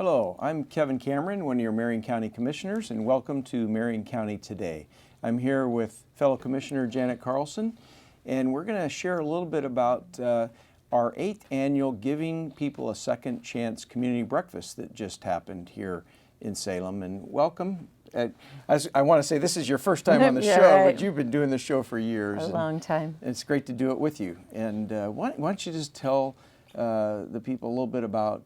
Hello, I'm Kevin Cameron, one of your Marion County Commissioners, and welcome to Marion County Today. I'm here with fellow Commissioner Janet Carlson, and we're going to share a little bit about our 8th annual Giving People a Second Chance community breakfast that just happened here in Salem. And welcome. As I want to say, this is your first time on the show, right. but you've been doing this show for years. A long time. It's great to do it with you. And why don't you just tell the people a little bit about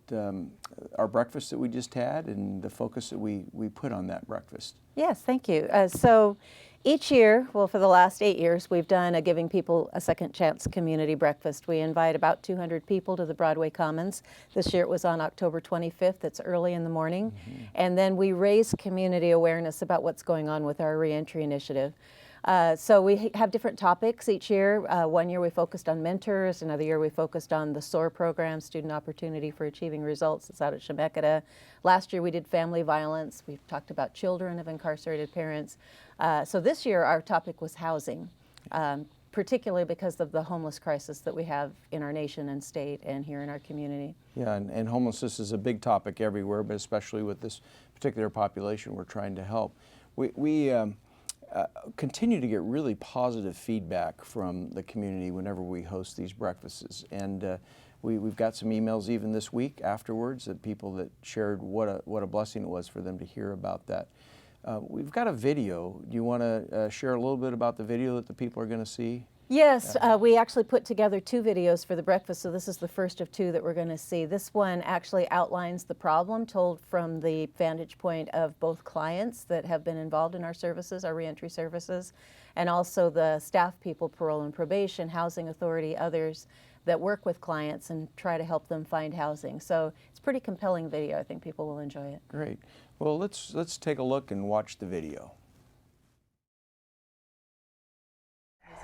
our breakfast that we just had and the focus that we put on that breakfast. Yes, thank you. So each year, well, for the last 8 years, we've done a Giving People a Second Chance community breakfast. We invite about 200 people to the Broadway Commons. This year it was on October 25th. It's early in the morning. Mm-hmm. And then we raise community awareness about what's going on with our Reentry initiative. So we have different topics each year. One year we focused on mentors, another year we focused on the SOAR program, Student Opportunity for Achieving Results. It's out at Chemeketa. Last year we did family violence. We've talked about children of incarcerated parents. So this year our topic was housing, particularly because of the homeless crisis that we have in our nation and state and here in our community. Yeah, and homelessness is a big topic everywhere, but especially with this particular population we're trying to help. We continue to get really positive feedback from the community whenever we host these breakfasts. And we've got some emails even this week afterwards of people that shared what a blessing it was for them to hear about that. We've got a video. Do you want to share a little bit about the video that the people are going to see? Yes, we actually put together 2 videos for the breakfast, so this is the first of 2 that we're going to see. This one actually outlines the problem, told from the vantage point of both clients that have been involved in our services, our reentry services, and also the staff people, parole and probation, housing authority, others that work with clients and try to help them find housing. So it's a pretty compelling video. I think people will enjoy it. Great. Well, let's take a look and watch the video.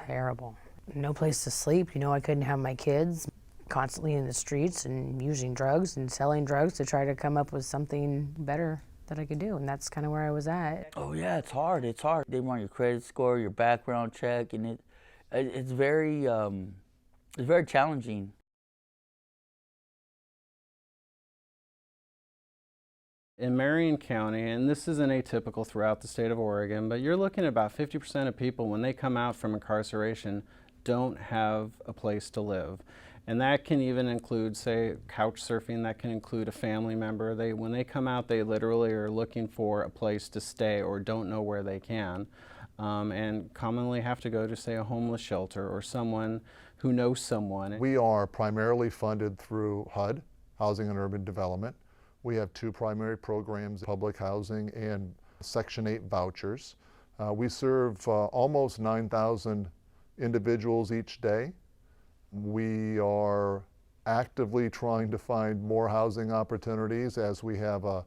Terrible. No place to sleep. You know, I couldn't have my kids constantly in the streets and using drugs and selling drugs to try to come up with something better that I could do. And that's kind of where I was at. Oh yeah, it's hard. It's hard. They want your credit score, your background check, and it's very challenging. In Marion County, and this isn't atypical throughout the state of Oregon, but you're looking at about 50% of people when they come out from incarceration don't have a place to live. And that can even include, say, couch surfing. That can include a family member. When they come out, they literally are looking for a place to stay or don't know where they can, and commonly have to go to, say, a homeless shelter or someone who knows someone. We are primarily funded through HUD, Housing and Urban Development. We have 2 primary programs, public housing and Section 8 vouchers. We serve almost 9,000 individuals each day. We are actively trying to find more housing opportunities as we have a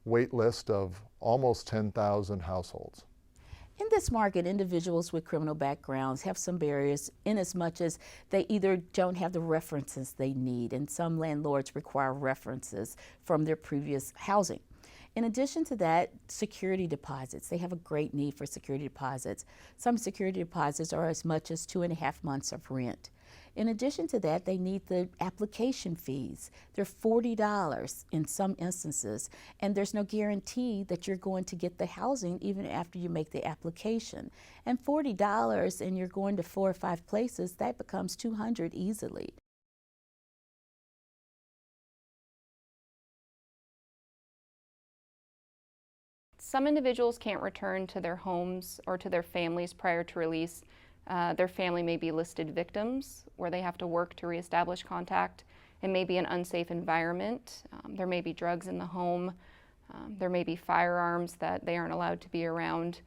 wait list of almost 10,000 households. In this market, individuals with criminal backgrounds have some barriers in as much as they either don't have the references they need, and some landlords require references from their previous housing. In addition to that, security deposits. They have a great need for security deposits. Some security deposits are as much as 2.5 months of rent. In addition to that, they need the application fees. They're $40 in some instances, and there's no guarantee that you're going to get the housing even after you make the application. And $40 and you're going to 4 or 5 places, that becomes $200 easily. Some individuals can't return to their homes or to their families prior to release. Their family may be listed victims where they have to work to reestablish contact. It may be an unsafe environment. There may be drugs in the home. There may be firearms that they aren't allowed to be around.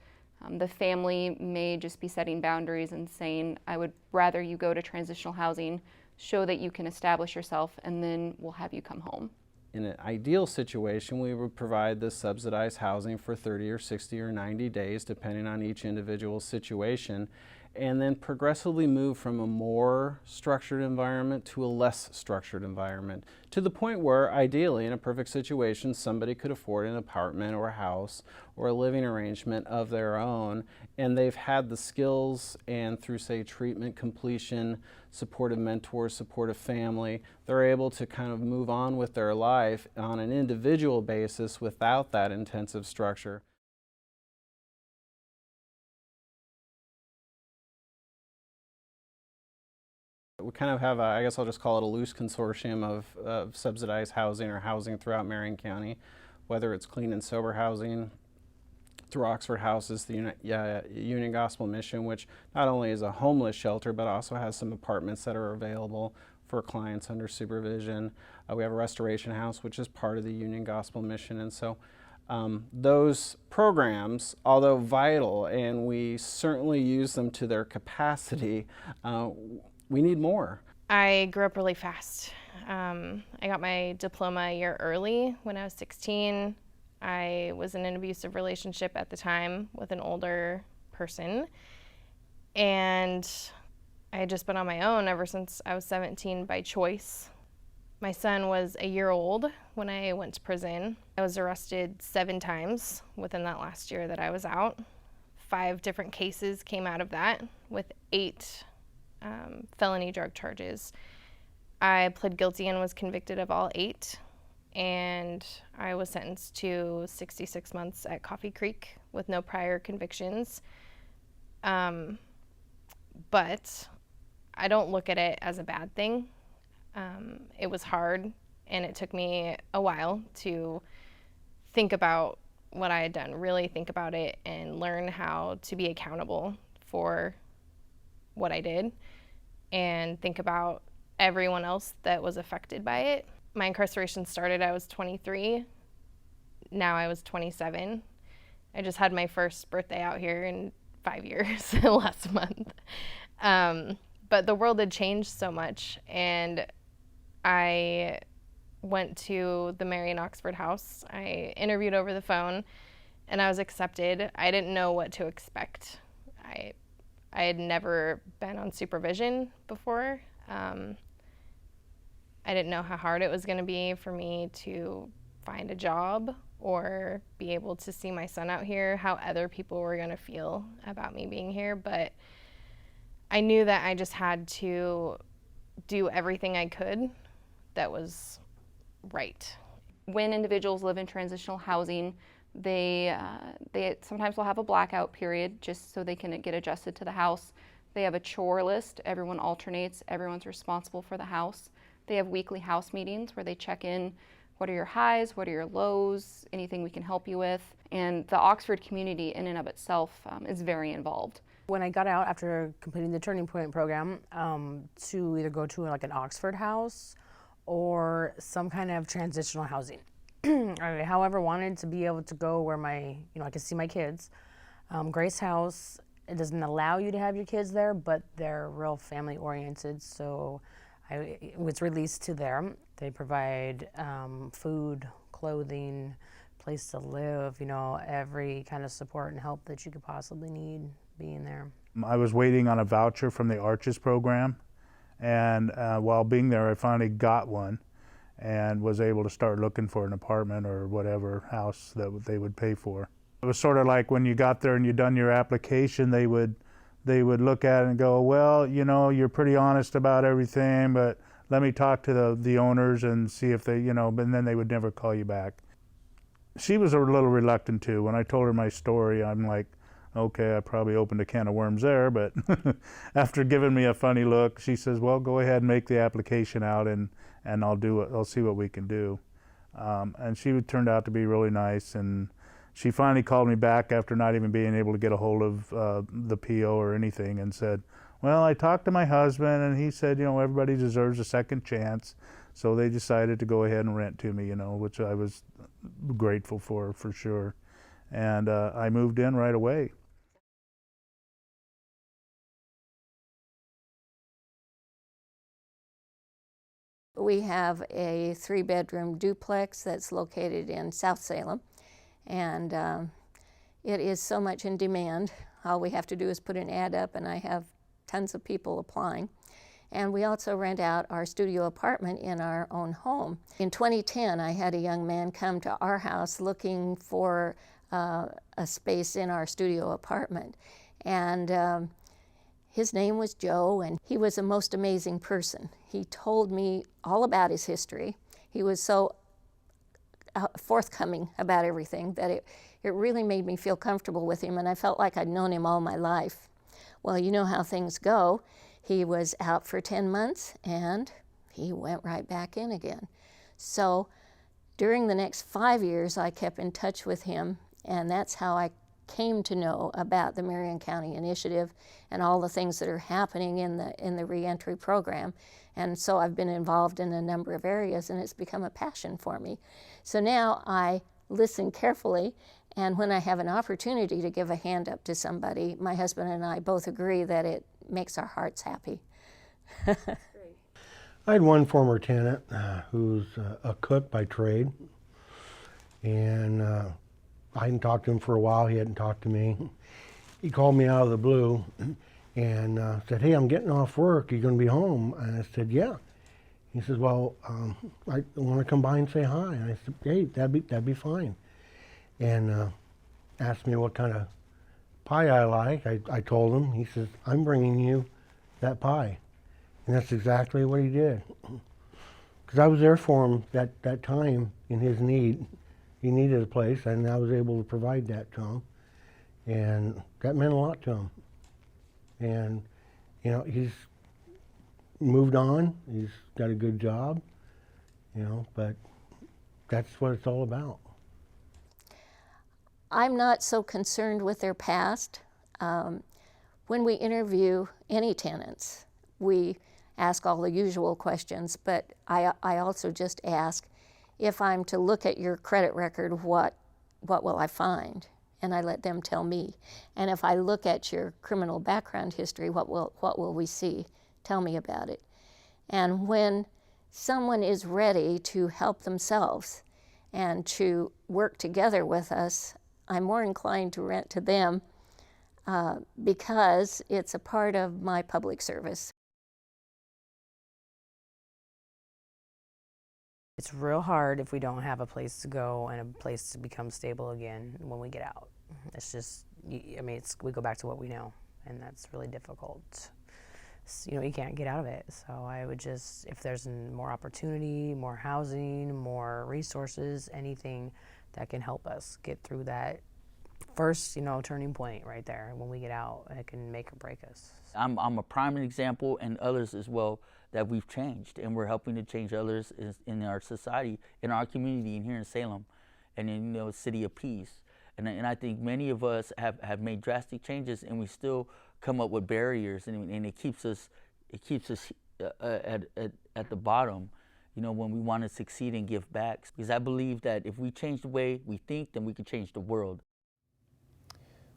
The family may just be setting boundaries and saying, I would rather you go to transitional housing, show that you can establish yourself, and then we'll have you come home. In an ideal situation, we would provide this subsidized housing for 30 or 60 or 90 days, depending on each individual's situation. and then progressively move from a more structured environment to a less structured environment, to the point where ideally in a perfect situation somebody could afford an apartment or a house or a living arrangement of their own, and they've had the skills, and through say treatment completion, supportive mentors, supportive family, they're able to kind of move on with their life on an individual basis without that intensive structure. We kind of have a, I guess I'll just call it a loose consortium of subsidized housing or housing throughout Marion County, whether it's clean and sober housing, through Oxford Houses, the Union Gospel Mission, which not only is a homeless shelter, but also has some apartments that are available for clients under supervision. We have a restoration house, which is part of the Union Gospel Mission. And so those programs, although vital, and we certainly use them to their capacity, we need more. I grew up really fast. I got my diploma a year early when I was 16. I was in an abusive relationship at the time with an older person, and I had just been on my own ever since I was 17 by choice. My son was a year old when I went to prison. I was arrested 7 times within that last year that I was out. 5 different cases came out of that with 8 felony drug charges. I pled guilty and was convicted of all 8, and I was sentenced to 66 months at Coffee Creek with no prior convictions. But I don't look at it as a bad thing. It was hard, and it took me a while to think about what I had done, really think about it and learn how to be accountable for what I did and think about everyone else that was affected by it. My incarceration started, I was 23. Now I was 27. I just had my first birthday out here in 5 years last month. But the world had changed so much, and I went to the Marion Oxford house. I interviewed over the phone, and I was accepted. I didn't know what to expect. I had never been on supervision before. I didn't know how hard it was going to be for me to find a job or be able to see my son out here, how other people were going to feel about me being here. But I knew that I just had to do everything I could that was right. When individuals live in transitional housing, they sometimes will have a blackout period just so they can get adjusted to the house. They have a chore list. Everyone alternates. Everyone's responsible for the house. They have weekly house meetings where they check in. What are your highs? What are your lows? Anything we can help you with? And the Oxford community in and of itself is very involved. When I got out after completing the Turning Point program, to either go to like an Oxford house or some kind of transitional housing. I, however, wanted to be able to go where I could see my kids. Grace House, it doesn't allow you to have your kids there, but they're real family oriented, so it was released to them. They provide food, clothing, place to live, every kind of support and help that you could possibly need being there. I was waiting on a voucher from the Arches program, and while being there I finally got one and was able to start looking for an apartment or whatever house that they would pay for. It was sort of like when you got there and you'd done your application, they would look at it and go, well, you're pretty honest about everything, but let me talk to the owners and see if they, and then they would never call you back. She was a little reluctant too. When I told her my story, I'm like, okay, I probably opened a can of worms there, but after giving me a funny look, she says, well, go ahead and make the application out and I'll do it. I'll see what we can do. And she turned out to be really nice, and she finally called me back after not even being able to get a hold of the PO or anything and said, well, I talked to my husband and he said, everybody deserves a second chance. So they decided to go ahead and rent to me, which I was grateful for sure. And I moved in right away. We have a 3-bedroom duplex that's located in South Salem, and it is so much in demand. All we have to do is put an ad up, and I have tons of people applying. And we also rent out our studio apartment in our own home. In 2010, I had a young man come to our house looking for a space in our studio apartment. And his name was Joe, and he was a most amazing person. He told me all about his history. He was so forthcoming about everything that it really made me feel comfortable with him, and I felt like I'd known him all my life. Well, you know how things go. He was out for 10 months, and he went right back in again. So during the next 5 years, I kept in touch with him, and that's how I came to know about the Marion County Initiative and all the things that are happening in the reentry program. And so I've been involved in a number of areas, and it's become a passion for me. So now I listen carefully, and when I have an opportunity to give a hand up to somebody, my husband and I both agree that it makes our hearts happy. I had one former tenant who's a cook by trade, and I hadn't talked to him for a while. He hadn't talked to me. He called me out of the blue and said, "Hey, I'm getting off work. Are you going to be home?" And I said, "Yeah." He says, "Well, I want to come by and say hi." And I said, "Hey, that'd be fine." And asked me what kind of pie I like. I told him. He says, "I'm bringing you that pie." And that's exactly what he did. Because I was there for him that time in his need. He needed a place, and I was able to provide that to him. And that meant a lot to him. And, you know, he's moved on. He's got a good job, you know, but that's what it's all about. I'm not so concerned with their past. When we interview any tenants, we ask all the usual questions, but I also just ask, if I'm to look at your credit record, what will I find? And I let them tell me. And if I look at your criminal background history, what will we see? Tell me about it. And when someone is ready to help themselves and to work together with us, I'm more inclined to rent to them because it's a part of my public service. It's real hard if we don't have a place to go and a place to become stable again when we get out. It's just, I mean, we go back to what we know, and that's really difficult. You know, you can't get out of it. So I would just, if there's more opportunity, more housing, more resources, anything that can help us get through that first, you know, turning point right there when we get out, it can make or break us. I'm a prime example, and others as well, that we've changed, and we're helping to change others in our society, in our community, and here in Salem, and in, you know, City of Peace. And I think many of us have made drastic changes, and we still come up with barriers, and it keeps us at the bottom, you know, when we want to succeed and give back. Because I believe that if we change the way we think, then we can change the world.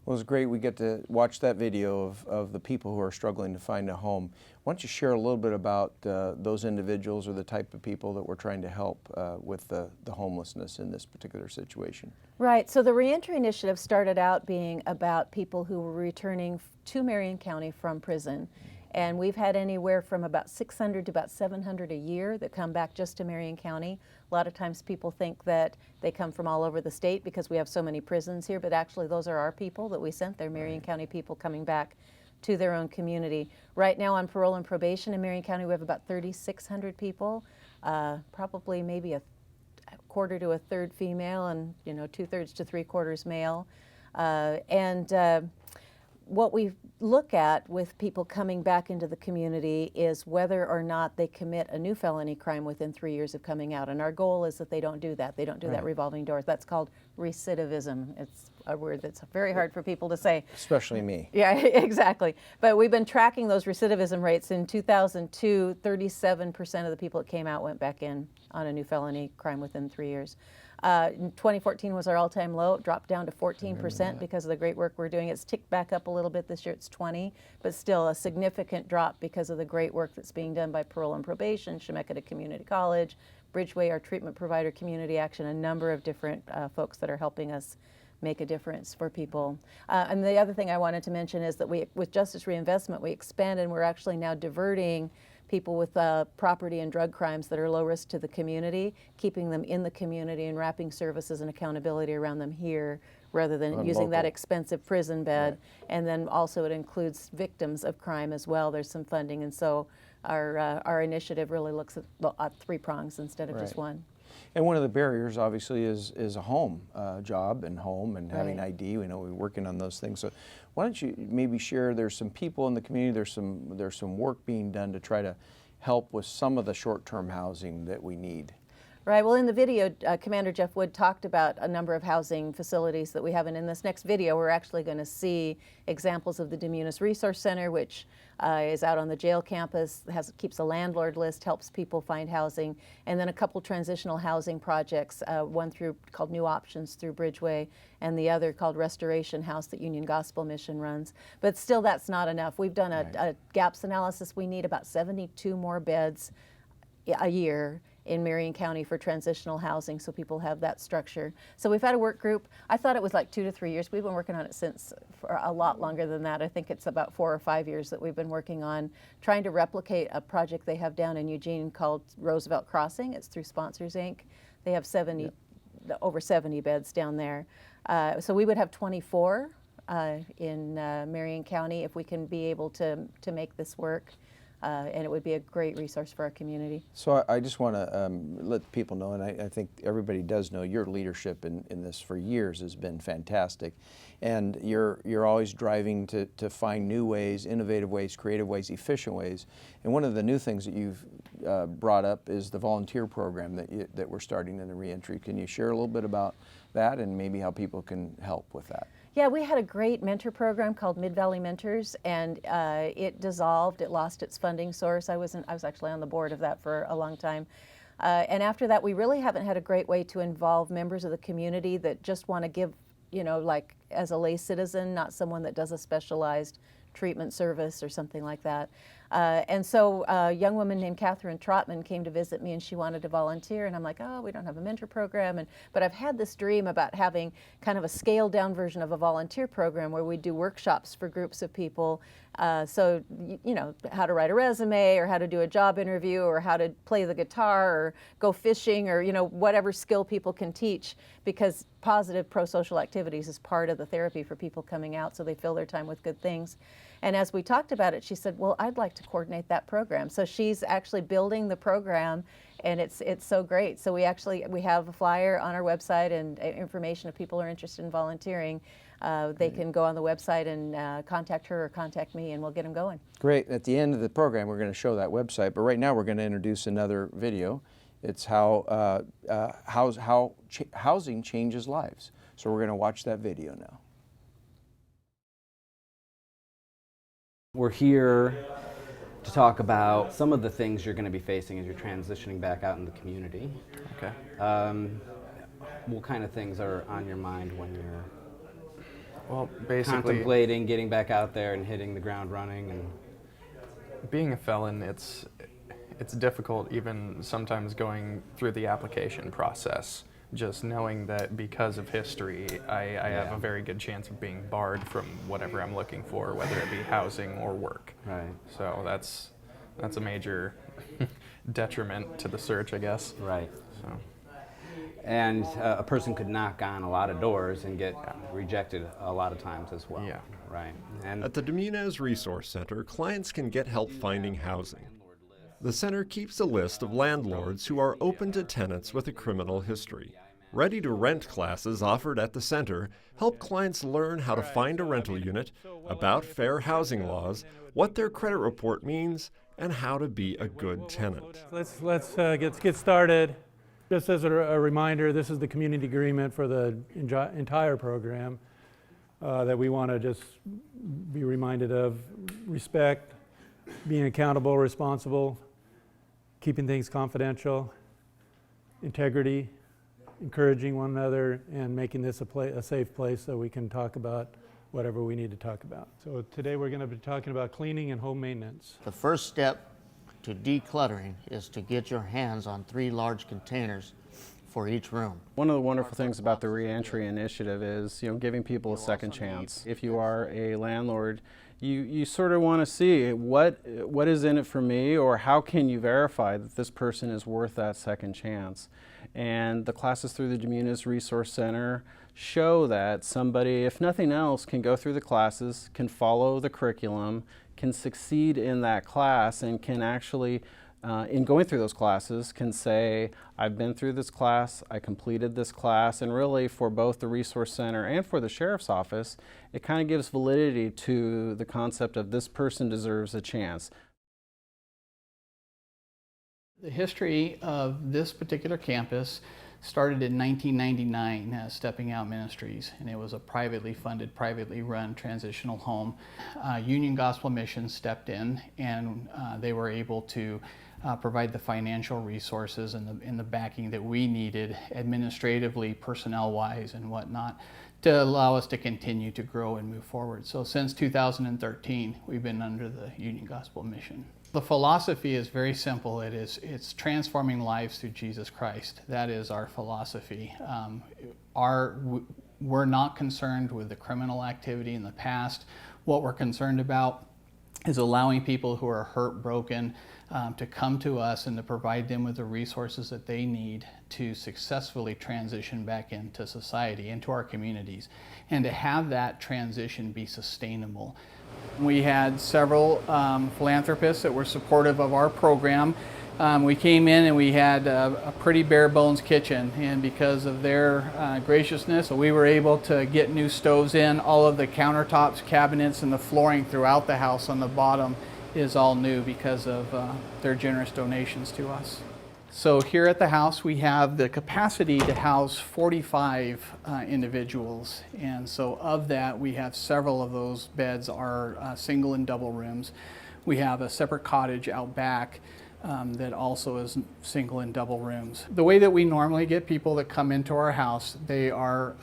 Well, it was great. We get to watch that video of the people who are struggling to find a home. Why don't you share a little bit about those individuals or the type of people that we're trying to help with the homelessness in this particular situation? Right. So the Reentry Initiative started out being about people who were returning to Marion County from prison. And we've had anywhere from about 600 to about 700 a year that come back just to Marion County. A lot of times people think that they come from all over the state because we have so many prisons here, but actually those are our people that we sent. They're Marion County people coming back to their own community. Right now on parole and probation in Marion County, we have about 3,600 people, probably maybe a quarter to a third female and, you know, 2/3 to 3/4 male. What we look at with people coming back into the community is whether or not they commit a new felony crime within 3 years of coming out. And our goal is that they don't do that. They don't do that revolving door. That's called recidivism. It's a word that's very hard for people to say. Especially me. Yeah, exactly. But we've been tracking those recidivism rates. In 2002, 37% of the people that came out went back in on a new felony crime within 3 years. In 2014 was our all-time low. It dropped down to 14% because of the great work we're doing. It's ticked back up a little bit this year. It's 20, but still a significant drop because of the great work that's being done by Parole and Probation, Chemeketa Community College, Bridgeway, our treatment provider, Community Action, a number of different folks that are helping us make a difference for people. And the other thing I wanted to mention is that with Justice Reinvestment, we expanded and we're actually now diverting people with property and drug crimes that are low risk to the community, keeping them in the community and wrapping services and accountability around them here rather than using that expensive prison bed. Right. And then also it includes victims of crime as well. There's some funding, and so our initiative really looks at 3 prongs instead of just one. And one of the barriers, obviously, is a home job and home and having Right. ID. We know we're working on those things. So why don't you maybe share? There's some people in the community. There's some work being done to try to help with some of the short-term housing that we need. Right. Well, in the video, Commander Jeff Wood talked about a number of housing facilities that we have, and in this next video, we're actually going to see examples of the Demunis Resource Center, which is out on the jail campus, keeps a landlord list, helps people find housing, and then a couple transitional housing projects, one called New Options through Bridgeway, and the other called Restoration House that Union Gospel Mission runs. But still, that's not enough. We've done a gaps analysis. We need about 72 more beds a year in Marion County for transitional housing, so people have that structure. So we've had a work group. I thought it was like 2 to 3 years. We've been working on it for a lot longer than that. I think it's about 4 or 5 years that we've been working on trying to replicate a project they have down in Eugene called Roosevelt Crossing. It's through Sponsors Inc. They have over 70 beds down there. So we would have 24 in Marion County if we can be able to make this work. And it would be a great resource for our community. So I just want to let people know, and I think everybody does know, your leadership in this for years has been fantastic. And you're always driving to find new ways, innovative ways, creative ways, efficient ways. And one of the new things that you've brought up is the volunteer program that we're starting in the Reentry. Can you share a little bit about that and maybe how people can help with that? Yeah, we had a great mentor program called Mid-Valley Mentors, and it dissolved. It lost its funding source. I was actually on the board of that for a long time. And after that, we really haven't had a great way to involve members of the community that just want to give, like as a lay citizen, not someone that does a specialized treatment service or something like that. And so a young woman named Catherine Trotman came to visit me, and she wanted to volunteer, and I'm like, oh, we don't have a mentor program, but I've had this dream about having kind of a scaled down version of a volunteer program where we do workshops for groups of people. So, how to write a resume, or how to do a job interview, or how to play the guitar, or go fishing, or whatever skill people can teach, because positive pro-social activities is part of the therapy for people coming out, so they fill their time with good things. And as we talked about it, she said, well, I'd like to coordinate that program. So she's actually building the program, and it's so great. So we have a flyer on our website and information if people are interested in volunteering. They can go on the website and contact her or contact me, and we'll get them going. Great. At the end of the program, we're going to show that website. But right now, we're going to introduce another video. It's how housing changes lives. So we're going to watch that video now. We're here to talk about some of the things you're going to be facing as you're transitioning back out in the community. Okay. What kind of things are on your mind when you're basically contemplating getting back out there and hitting the ground running? And being a felon, it's difficult, even sometimes going through the application process. Just knowing that because of history, I have a very good chance of being barred from whatever I'm looking for, whether it be housing or work. Right. So that's a major detriment to the search, I guess. Right. So. And a person could knock on a lot of doors and get rejected a lot of times as well. Yeah. Right. And at the Demunis Resource Center, clients can get help finding housing. The center keeps a list of landlords who are open to tenants with a criminal history. Ready-to-rent classes offered at the center help clients learn how to find a rental unit, about fair housing laws, what their credit report means, and how to be a good tenant. Let's get started. Just as a reminder, this is the community agreement for the entire program that we want to just be reminded of. Respect, being accountable, responsible, keeping things confidential, integrity, encouraging one another, and making this a safe place so we can talk about whatever we need to talk about. So today we're going to be talking about cleaning and home maintenance. The first step to decluttering is to get your hands on 3 large containers for each room. One of the wonderful things about the reentry initiative is, giving people a second chance. If you are a landlord, you sort of want to see what is in it for me, or how can you verify that this person is worth that second chance. And the classes through the Demunis Resource Center show that somebody, if nothing else, can go through the classes, can follow the curriculum, can succeed in that class, and can actually, in going through those classes, can say, I've been through this class, I completed this class, and really for both the Resource Center and for the Sheriff's Office, it kind of gives validity to the concept of this person deserves a chance. The history of this particular campus started in 1999 as Stepping Out Ministries, and it was a privately funded, privately run transitional home. Union Gospel Mission stepped in, and they were able to provide the financial resources and the backing that we needed administratively, personnel-wise, and whatnot, to allow us to continue to grow and move forward. So since 2013, we've been under the Union Gospel Mission. The philosophy is very simple. It's transforming lives through Jesus Christ. That is our philosophy. We're not concerned with the criminal activity in the past. What we're concerned about is allowing people who are hurt, broken, to come to us and to provide them with the resources that they need to successfully transition back into society, into our communities, and to have that transition be sustainable. We had several philanthropists that were supportive of our program. We came in and we had a pretty bare bones kitchen, and because of their graciousness, we were able to get new stoves in. All of the countertops, cabinets, and the flooring throughout the house on the bottom is all new because of their generous donations to us. So here at the house we have the capacity to house 45 individuals, and so of that we have several of those beds are single and double rooms. We have a separate cottage out back that also is single and double rooms. The way that we normally get people that come into our house, they are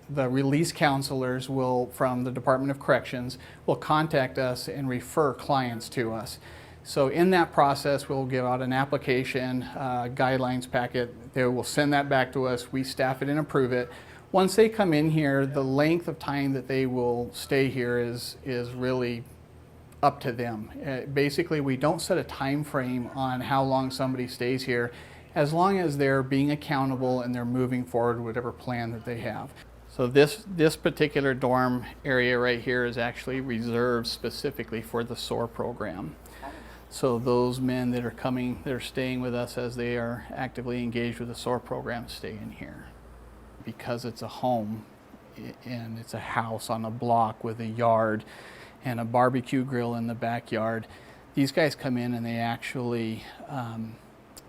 the release counselors from the Department of Corrections will contact us and refer clients to us. So in that process, we'll give out an application, guidelines packet. They will send that back to us. We staff it and approve it. Once they come in here, the length of time that they will stay here is really up to them. Basically, we don't set a time frame on how long somebody stays here, as long as they're being accountable and they're moving forward with whatever plan that they have. So this particular dorm area right here is actually reserved specifically for the SOAR program. So those men that are staying with us as they are actively engaged with the SOAR program stay in here. Because it's a home and it's a house on a block with a yard and a barbecue grill in the backyard, these guys come in and they actually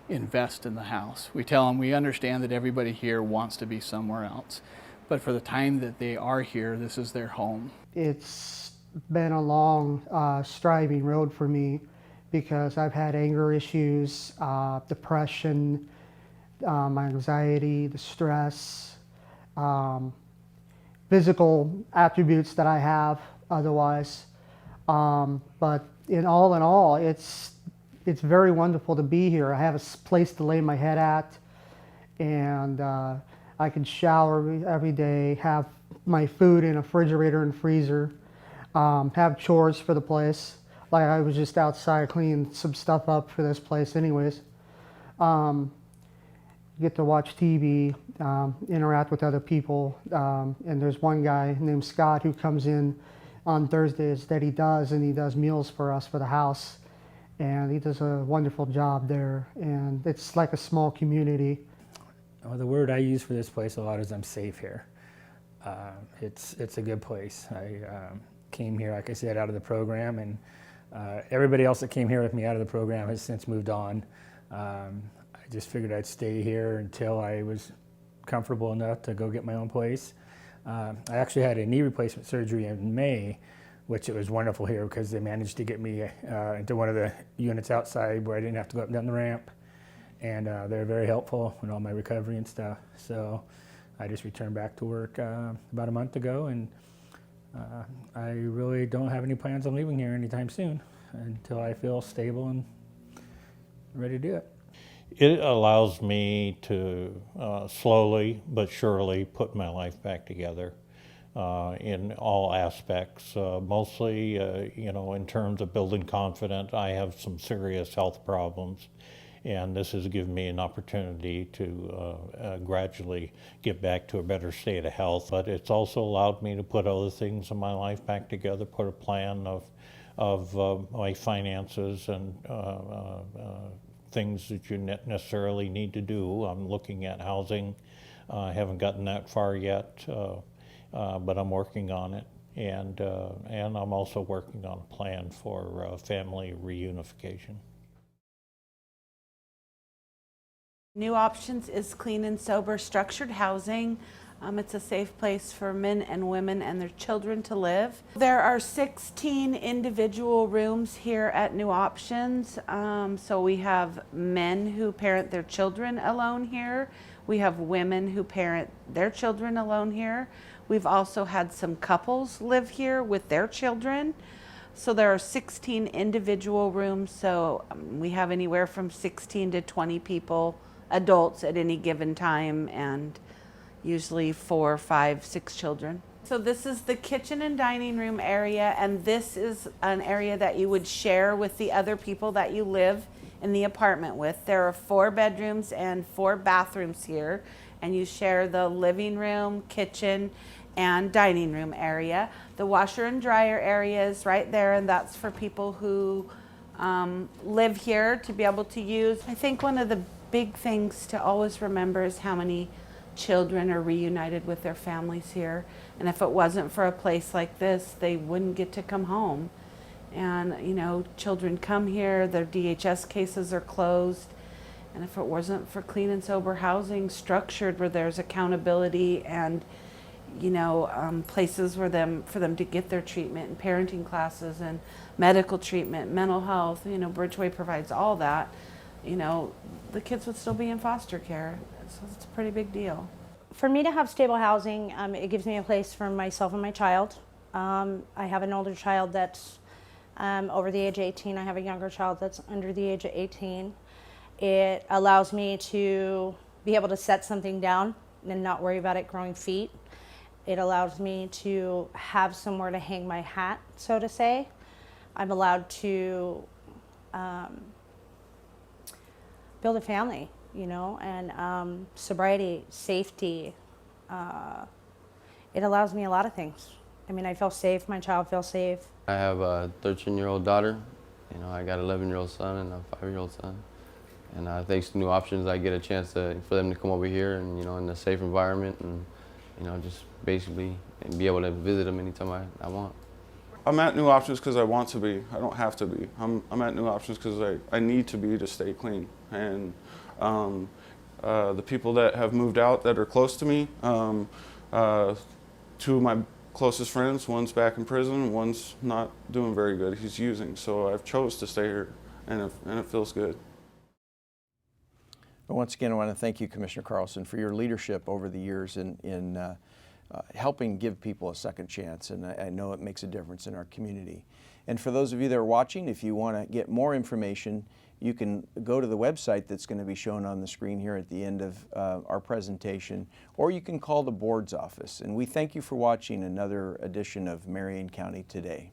invest in the house. We tell them we understand that everybody here wants to be somewhere else, but for the time that they are here, this is their home. It's been a long, striving road for me because I've had anger issues, depression, my anxiety, the stress, physical attributes that I have otherwise. But in all, it's very wonderful to be here. I have a place to lay my head at, and I can shower every day, have my food in a refrigerator and freezer, have chores for the place. Like I was just outside cleaning some stuff up for this place anyways. Get to watch TV, interact with other people, and there's one guy named Scott who comes in on Thursdays that he does meals for us for the house, and he does a wonderful job there, and it's like a small community. Well, the word I use for this place a lot is I'm safe here. It's a good place. I came here, like I said, out of the program, and everybody else that came here with me out of the program has since moved on. I just figured I'd stay here until I was comfortable enough to go get my own place. I actually had a knee replacement surgery in May, which it was wonderful here because they managed to get me into one of the units outside where I didn't have to go up and down the ramp. And they're very helpful in all my recovery and stuff. So I just returned back to work about a month ago, and I really don't have any plans on leaving here anytime soon until I feel stable and ready to do it. It allows me to slowly but surely put my life back together in all aspects. Mostly, you know, in terms of building confidence, I have some serious health problems, and this has given me an opportunity to gradually get back to a better state of health. But it's also allowed me to put other things in my life back together, put a plan of my finances and things that you necessarily need to do. I'm looking at housing. I haven't gotten that far yet, but I'm working on it. And I'm also working on a plan for family reunification. New Options is clean and sober structured housing. It's a safe place for men and women and their children to live. There are 16 individual rooms here at New Options. So we have men who parent their children alone here. We have women who parent their children alone here. We've also had some couples live here with their children. So there are 16 individual rooms. So we have anywhere from 16 to 20 people, adults at any given time, and usually 4, 5, 6 children. So this is the kitchen and dining room area, and this is an area that you would share with the other people that you live in the apartment with. There are 4 bedrooms and 4 bathrooms here, and you share the living room, kitchen, and dining room area. The washer and dryer area is right there, and that's for people who live here to be able to use. I think one of the big things to always remember is how many children are reunited with their families here, and if it wasn't for a place like this, they wouldn't get to come home. And you know, children come here, their DHS cases are closed, and if it wasn't for clean and sober housing structured where there's accountability and you know, places for them to get their treatment and parenting classes and medical treatment, mental health, you know, Bridgeway provides all that, you know, the kids would still be in foster care. So it's a pretty big deal. For me to have stable housing, it gives me a place for myself and my child. I have an older child that's over the age of 18. I have a younger child that's under the age of 18. It allows me to be able to set something down and not worry about it growing feet. It allows me to have somewhere to hang my hat, so to say. I'm allowed to build a family, you know, and sobriety, safety. It allows me a lot of things. I mean, I feel safe, my child feels safe. I have a 13-year-old daughter. You know, I got an 11-year-old son and a 5-year-old son. And thanks to New Options, I get a chance for them to come over here and, you know, in a safe environment and, you know, just basically be able to visit them anytime I want. I'm at New Options because I want to be. I don't have to be. I'm at New Options because I need to be to stay clean. And the people that have moved out that are close to me, 2 of my closest friends, one's back in prison, one's not doing very good. He's using. So I've chose to stay here, and it feels good. But once again, I want to thank you, Commissioner Carlson, for your leadership over the years in helping give people a second chance, and I know it makes a difference in our community. And for those of you that are watching, if you want to get more information, you can go to the website that's going to be shown on the screen here at the end of our presentation, or you can call the board's office. And we thank you for watching another edition of Marion County Today.